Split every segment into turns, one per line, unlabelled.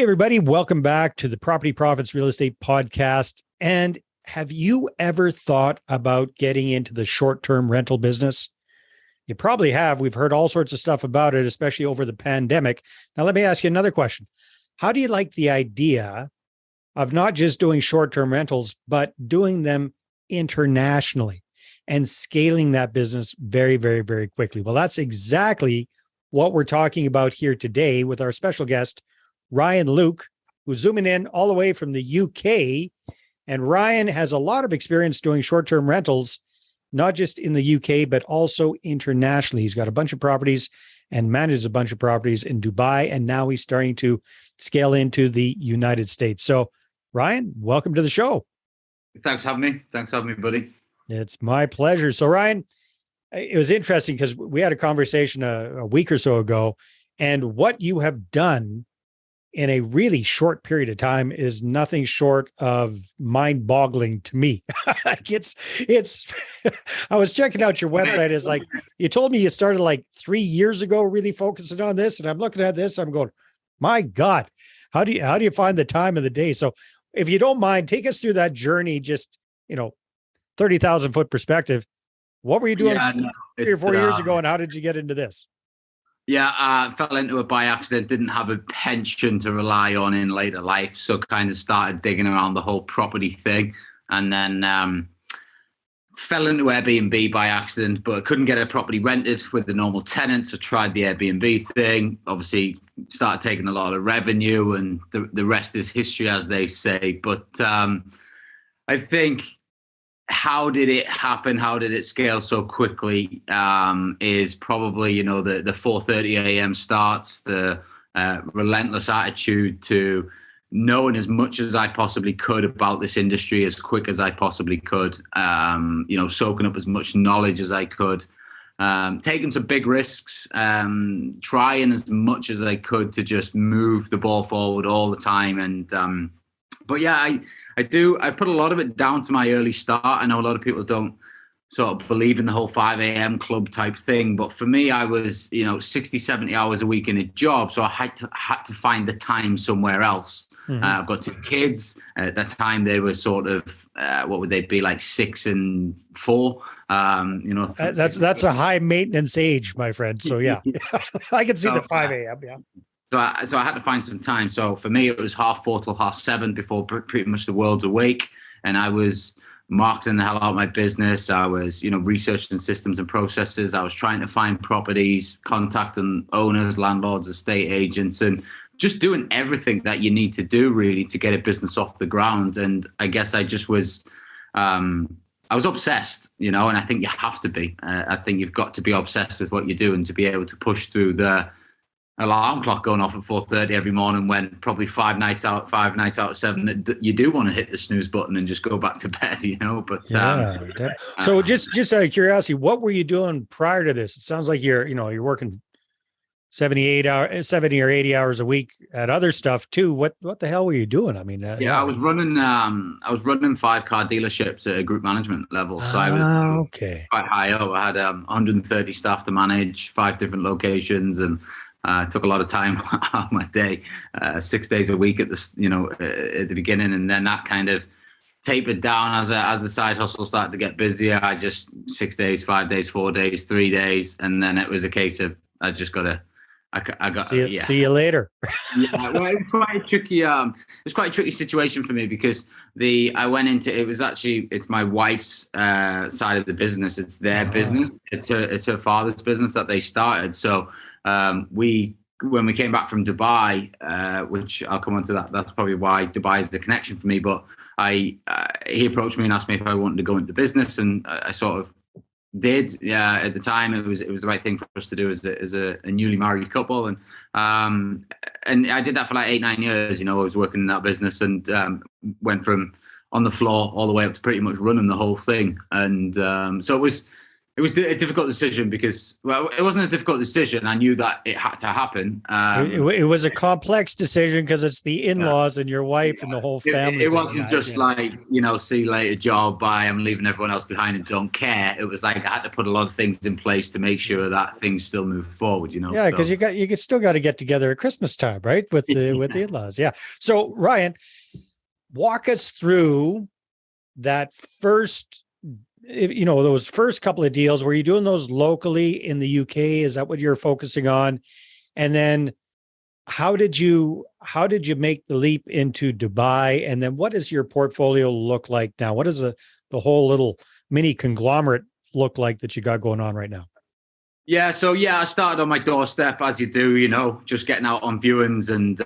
everybody. Welcome back to the Property Profits Real Estate Podcast. And have you ever thought about getting into the short-term rental business? You probably have. We've heard all sorts of stuff about it, especially over the pandemic. Now, let me ask you another question. How do you like the idea of not just doing short-term rentals, but doing them internationally and scaling that business very, very, very quickly? Well, that's exactly what we're talking about here today with our special guest, Ryan Luke, who's zooming in all the way from the UK. And Ryan has a lot of experience doing short-term rentals, not just in the UK, but also internationally. He's got a bunch of properties and manages a bunch of properties in Dubai. And now he's starting to scale into the United States. So Ryan, welcome to the show.
Thanks for having me. Thanks for having me, buddy.
It's my pleasure. So Ryan, it was interesting because we had a conversation a week or so ago, and what you have done in a really short period of time is nothing short of mind-boggling to me. it's I was checking out your website. It's like, you told me you started like 3 years ago, really focusing on this. And I'm looking at this, I'm going, my God, how do you find the time of the day? So if you don't mind, take us through that journey, just, 30,000 foot perspective. What were you doing 3 or 4 years ago, and how did you get into this?
Yeah, I fell into it by accident, didn't have a pension to rely on in later life. So kind of started digging around the whole property thing, and then fell into Airbnb by accident, but I couldn't get a property rented with the normal tenants. So tried the Airbnb thing, obviously started taking a lot of revenue, and the rest is history, as they say. But I think, how did it happen? How did it scale so quickly? Is probably, the 4:30 a.m. starts, the relentless attitude to knowing as much as I possibly could about this industry as quick as I possibly could, soaking up as much knowledge as I could, taking some big risks, trying as much as I could to just move the ball forward all the time. And, but yeah, I put a lot of it down to my early start. I know a lot of people don't sort of believe in the whole 5 a.m. club type thing. But for me, I was, 60, 70 hours a week in a job. So I had to find the time somewhere else. Mm-hmm. I've got 2 kids. At that time, they were sort of, what would they be, like 6 and 4?
That's a high maintenance age, my friend. So yeah, I can see the 5 a.m. Yeah.
So I had to find some time. So for me, it was 4:30 till 7:30 before pretty much the world's awake. And I was marketing the hell out of my business. I was, researching systems and processes. I was trying to find properties, contacting owners, landlords, estate agents, and just doing everything that you need to do really to get a business off the ground. And I guess I just was, I was obsessed, and I think you have to be. I think you've got to be obsessed with what you do and to be able to push through the alarm clock going off at 4:30 every morning, when probably 5 nights out of 7 you do want to hit the snooze button and just go back to bed, But
so just out of curiosity, what were you doing prior to this? It sounds like you're working 70 or 80 hours a week at other stuff too. What the hell were you doing? I mean,
I was running 5-car dealerships at a group management level. So I was quite high up. I had 130 staff to manage, 5 different locations, and took a lot of time out of my day, 6 days a week at the beginning, and then that kind of tapered down as the side hustle started to get busier. I just 6 days, 5 days, 4 days, 3 days, and then it was a case of I just got to. See you later.
Yeah,
well, it was quite a tricky. It was quite a tricky situation for me because I went into it was actually it's my wife's side of the business. It's their business. It's her father's business that they started. So. When we came back from Dubai, which I'll come on to that's probably why Dubai is the connection for me. But he approached me and asked me if I wanted to go into business, and I sort of did. Yeah, at the time it was the right thing for us to do as a newly married couple, and I did that for like 8-9 years. I was working in that business and went from on the floor all the way up to pretty much running the whole thing, and so it was. It was a difficult decision because, well, it wasn't a difficult decision. I knew that it had to happen.
It was a complex decision because it's the in-laws and your wife and the whole family.
It wasn't just like, see you later, job, bye, I'm leaving everyone else behind and don't care. It was like I had to put a lot of things in place to make sure that things still move forward,
Yeah, because you still got to get together at Christmas time, right? With the in-laws. Yeah. So Ryan, walk us through that first, those first couple of deals. Were you doing those locally in the UK? Is that what you're focusing on? And then how did you make the leap into Dubai? And then what does your portfolio look like now? What does the whole little mini conglomerate look like that you got going on right now?
Yeah. So I started on my doorstep, as you do, just getting out on viewings. And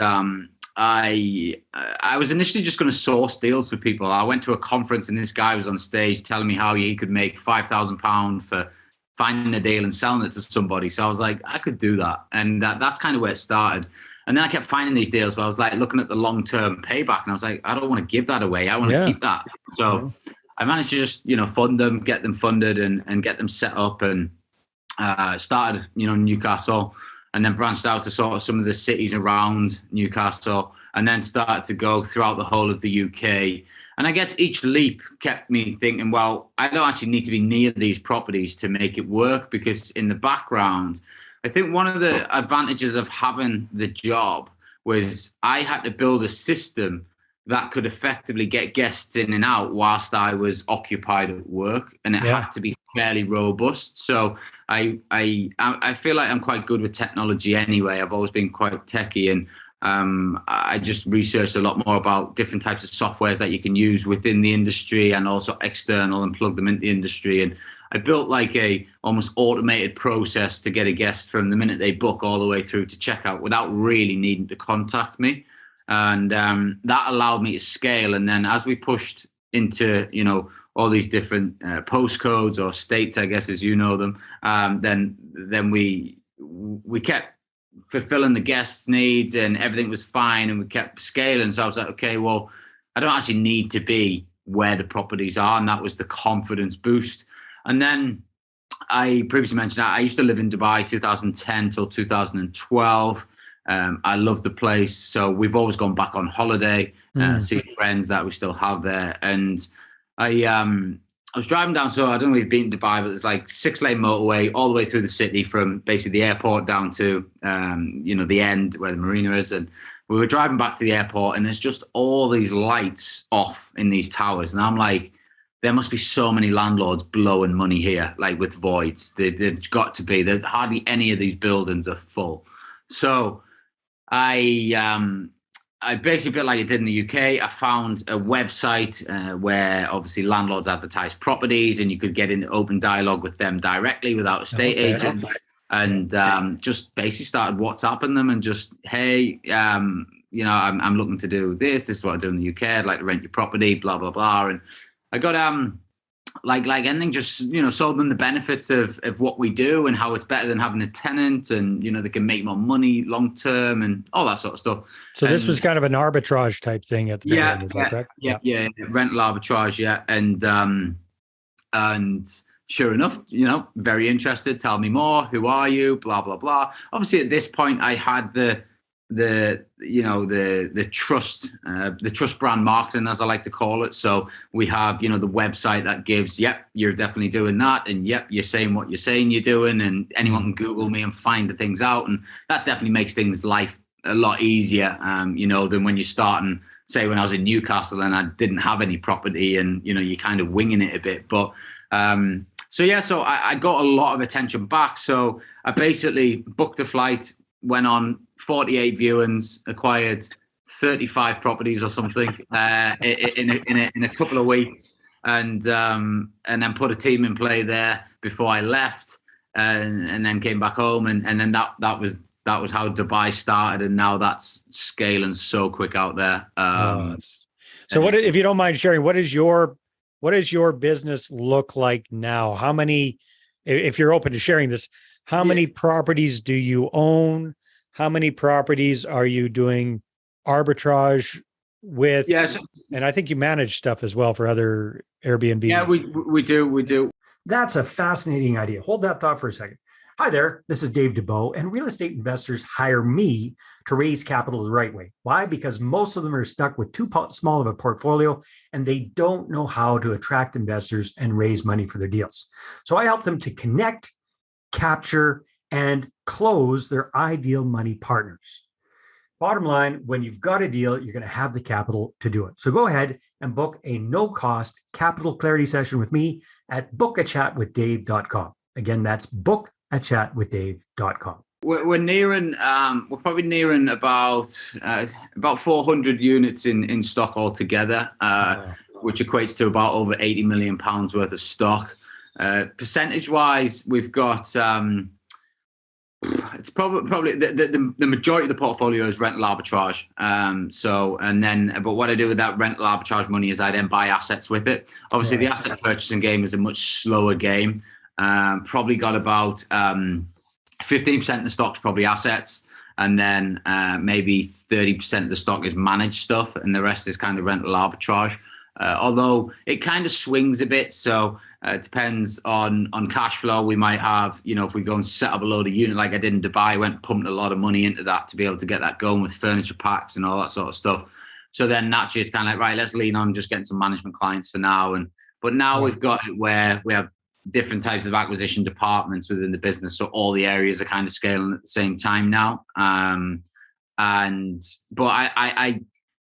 I was initially just going to source deals for people. I went to a conference and this guy was on stage telling me how he could make £5,000 for finding a deal and selling it to somebody. So I was like, I could do that. And that's kind of where it started. And then I kept finding these deals, but I was like looking at the long-term payback and I was like, I don't want to give that away. I want to keep that. So I managed to just, fund them, get them funded and get them set up, and started, Newcastle, and then branched out to sort of some of the cities around Newcastle, and then started to go throughout the whole of the UK. And I guess each leap kept me thinking, well, I don't actually need to be near these properties to make it work, because in the background, I think one of the advantages of having the job was I had to build a system that could effectively get guests in and out whilst I was occupied at work, and it had to be fairly robust. So I feel like I'm quite good with technology anyway. I've always been quite techie, and I just researched a lot more about different types of softwares that you can use within the industry and also external, and plug them into the industry. And I built like a almost automated process to get a guest from the minute they book all the way through to checkout without really needing to contact me. And that allowed me to scale. And then as we pushed into, all these different postcodes or states, I guess, as you know them, then we kept fulfilling the guests' needs and everything was fine, and we kept scaling. So I was like, okay, well, I don't actually need to be where the properties are. And that was the confidence boost. And then I previously mentioned I used to live in Dubai 2010 till 2012. I love the place. So we've always gone back on holiday, see friends that we still have there. And I was driving down, so I don't know if you've been to Dubai, but there's like 6-lane motorway all the way through the city from basically the airport down to, the end where the marina is. And we were driving back to the airport and there's just all these lights off in these towers. And I'm like, there must be so many landlords blowing money here, like with voids. They've got to be. Hardly any of these buildings are full. So I basically, a bit like I did in the UK, I found a website where obviously landlords advertise properties and you could get into open dialogue with them directly without estate agents. And just basically started WhatsApping them and just, hey, I'm looking to do this. This is what I do in the UK. I'd like to rent your property, blah, blah, blah. And I got like anything, just sold them the benefits of what we do and how it's better than having a tenant, and they can make more money long term and all that sort of stuff.
So this was kind of an arbitrage type thing at the time, is that correct?
Yeah, rental arbitrage, and sure enough, very interested. Tell me more. Who are you? Blah blah blah. Obviously, at this point, I had the trust brand marketing, as I like to call it. So we have the website that gives, yep, you're definitely doing that, and yep, you're saying what you're saying you're doing, and anyone can Google me and find the things out, and that definitely makes things life a lot easier than when you're starting, say, when I was in Newcastle and I didn't have any property, and you're kind of winging it a bit. But so I got a lot of attention back. So I basically booked a flight, went on 48 viewings, acquired 35 properties or something in a couple of weeks, and then put a team in play there before I left, and then came back home, and then that was how Dubai started, and now that's scaling so quick out there.
So what, if you don't mind sharing, what does your business look like now? How many, if you're open to sharing this, how many properties do you own? How many properties are you doing arbitrage with?
Yes.
And I think you manage stuff as well for other Airbnb.
Yeah, we do.
That's a fascinating idea. Hold that thought for a second. Hi there, this is Dave Dubeau, and real estate investors hire me to raise capital the right way. Why? Because most of them are stuck with too small of a portfolio and they don't know how to attract investors and raise money for their deals. So I help them to connect, capture, and close their ideal money partners. Bottom line, when you've got a deal, you're going to have the capital to do it. So go ahead and book a no-cost capital clarity session with me at bookachatwithdave.com. Again, that's bookachatwithdave.com.
We're probably nearing about 400 units in stock altogether, which equates to about over £80 million worth of stock. Percentage-wise, we've got it's probably the majority of the portfolio is rental arbitrage. But what I do with that rental arbitrage money is I then buy assets with it. Obviously, the asset purchasing game is a much slower game. Probably got about 15% of the stock's probably assets, and then maybe 30% of the stock is managed stuff, and the rest is kind of rental arbitrage. Although it kind of swings a bit, so it depends on cash flow. We might have, if we go and set up a load of unit like I did in Dubai, I went pumping a lot of money into that to be able to get that going with furniture packs and all that sort of stuff. So then naturally it's kind of like, right, let's lean on just getting some management clients for now. But now we've got it where we have different types of acquisition departments within the business. So all the areas are kind of scaling at the same time now. But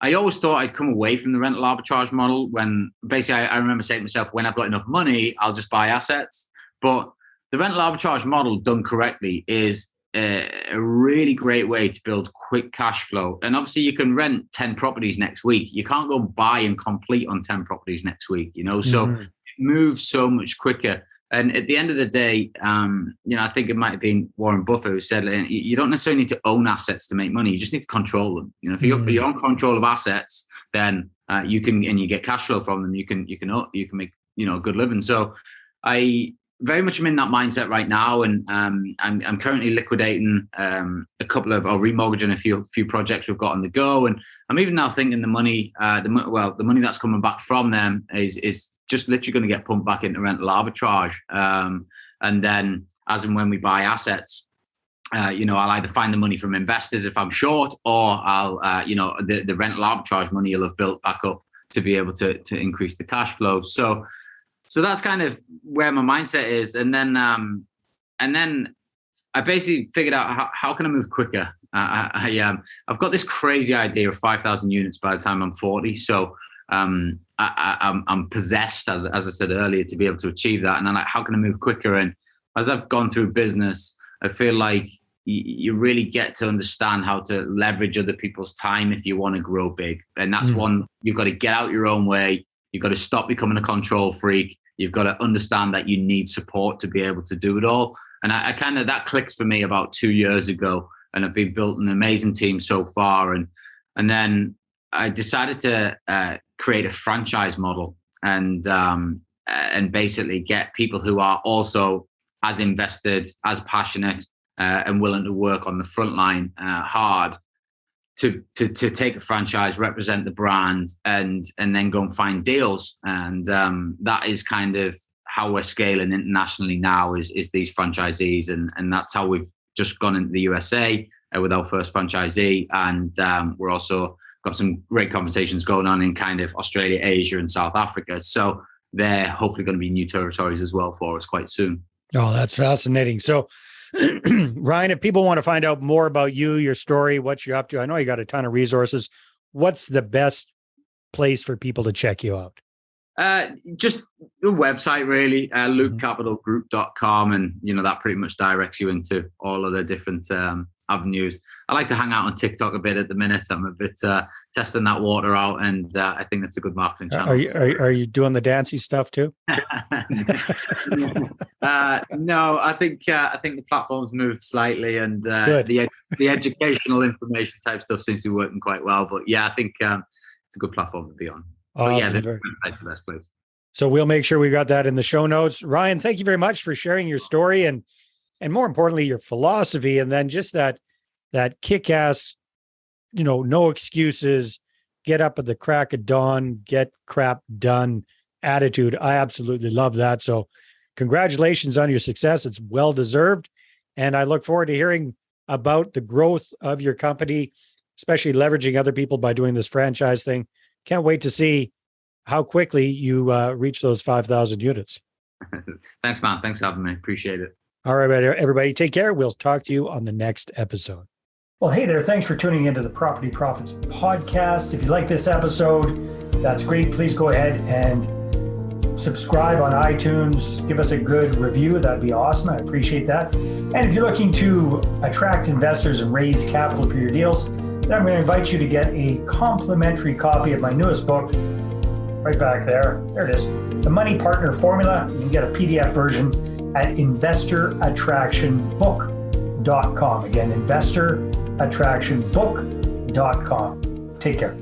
I always thought I'd come away from the rental arbitrage model when basically I remember saying to myself, when I've got enough money, I'll just buy assets. But the rental arbitrage model done correctly is a really great way to build quick cash flow. And obviously you can rent 10 properties next week. You can't go buy and complete on 10 properties next week, so it moves so much quicker. And at the end of the day, I think it might have been Warren Buffett who said, you don't necessarily need to own assets to make money. You just need to control them. If you're on control of assets, then you can, and you get cash flow from them. You can make, a good living. So I very much am in that mindset right now. And I'm currently liquidating a couple of, or remortgaging a few projects we've got on the go. And I'm even now thinking the money that's coming back from them is just literally going to get pumped back into rental arbitrage. And then as and when we buy assets, I'll either find the money from investors if I'm short, or I'll, the rental arbitrage money will have built back up to be able to increase the cash flow. So that's kind of where my mindset is. And then I basically figured out how can I move quicker? I've got this crazy idea of 5,000 units by the time I'm 40. So I'm possessed, as I said earlier, to be able to achieve that. And I'm like, how can I move quicker? And as I've gone through business, I feel like you really get to understand how to leverage other people's time if you want to grow big. And that's one, you've got to get out your own way. You've got to stop becoming a control freak. You've got to understand that you need support to be able to do it all. And I kind of, that clicked for me about 2 years ago. And I've been built an amazing team so far. And then I decided to create a franchise model and basically get people who are also as invested, as passionate, and willing to work on the front line hard to take a franchise, represent the brand, and then go and find deals. And that is kind of how we're scaling internationally now is these franchisees, and that's how we've just gone into the USA with our first franchisee, and we're also got some great conversations going on in kind of Australia, Asia, and South Africa. So they're hopefully going to be new territories as well for us quite soon.
Oh, that's fascinating. So, Ryan, if people want to find out more about you, your story, what you're up to, I know you got a ton of resources. What's the best place for people to check you out?
Just the website, really, lukecapitalgroup.com. And, that pretty much directs you into all of the different avenues. I like to hang out on TikTok a bit at the minute. I'm a bit testing that water out, and I think that's a good marketing channel.
Are you doing the dancey stuff too?
No, I think the platform's moved slightly, and the educational information type stuff seems to be working quite well. But yeah, I think it's a good platform to be on.
Awesome.
But yeah, that's the best place.
So we'll make sure we got that in the show notes. Ryan, thank you very much for sharing your story and more importantly, your philosophy, and then just that kick-ass, no excuses, get up at the crack of dawn, get crap done attitude. I absolutely love that. So congratulations on your success. It's well-deserved. And I look forward to hearing about the growth of your company, especially leveraging other people by doing this franchise thing. Can't wait to see how quickly you reach those 5,000 units.
Thanks, man. Thanks for having me. Appreciate it.
All right, everybody, take care. We'll talk to you on the next episode. Well, hey there. Thanks for tuning into the Property Profits podcast. If you like this episode, that's great. Please go ahead and subscribe on iTunes. Give us a good review. That'd be awesome. I appreciate that. And if you're looking to attract investors and raise capital for your deals, then I'm going to invite you to get a complimentary copy of my newest book, right back there. There it is. The Money Partner Formula. You can get a PDF version at investorattractionbook.com. Again, investorattractionbook.com. Take care.